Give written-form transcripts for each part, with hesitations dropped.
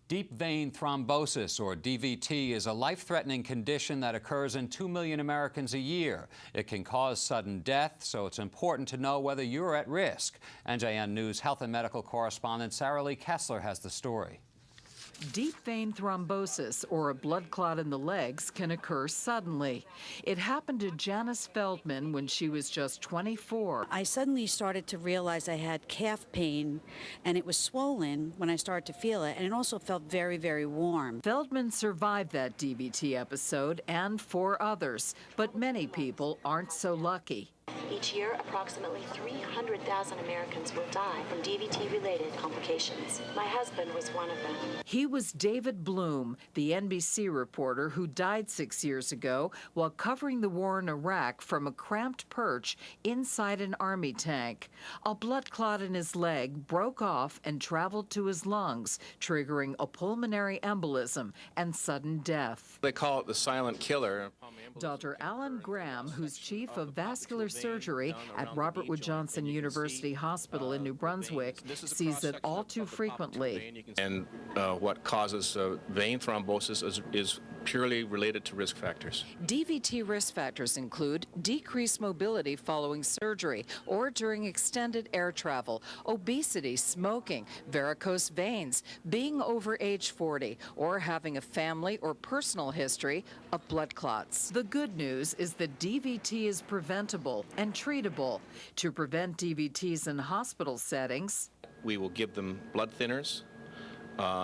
Deep vein thrombosis, or DVT, is a life-threatening condition that occurs in 2 million Americans a year. It can cause sudden death, so it's important to know whether you're at risk. NJN News health and medical correspondent Sarah Lee Kessler has the story. Deep vein thrombosis, or a blood clot in the legs, can occur suddenly. It happened to Janice Feldman when she was just 24. I suddenly started to realize I had calf pain, and it was swollen when I started to feel it, and it also felt very, very warm. Feldman survived that DVT episode and 4 others, but many people aren't so lucky. Each year, approximately 300,000 Americans will die from DVT-related complications. My husband was one of them. He was David Bloom, the NBC reporter who died 6 years ago while covering the war in Iraq from a cramped perch inside an army tank. A blood clot in his leg broke off and traveled to his lungs, triggering a pulmonary embolism and sudden death. They call it the silent killer. Dr. Alan Graham, who's chief of vascular surgery at Robert Wood Johnson University Hospital in New Brunswick, sees it all too frequently. And what causes vein thrombosis is purely related to risk factors. DVT risk factors include decreased mobility following surgery or during extended air travel, obesity, smoking, varicose veins, being over age 40, or having a family or personal history of blood clots. The good news is that DVT is preventable and treatable. To prevent DVTs in hospital settings, we will give them blood thinners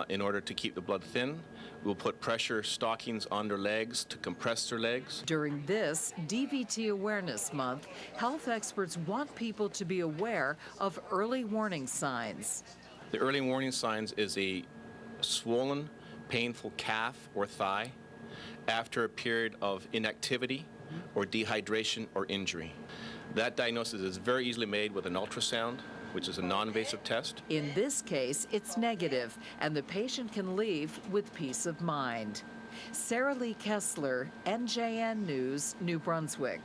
in order to keep the blood thin. We'll put pressure stockings on their legs to compress their legs. During this DVT Awareness Month, health experts want people to be aware of early warning signs. The early warning signs is a swollen, painful calf or thigh after a period of inactivity or dehydration or injury. That diagnosis is very easily made with an ultrasound, which is a non-invasive test. In this case, it's negative, and the patient can leave with peace of mind. Sarah Lee Kessler, NJN News, New Brunswick.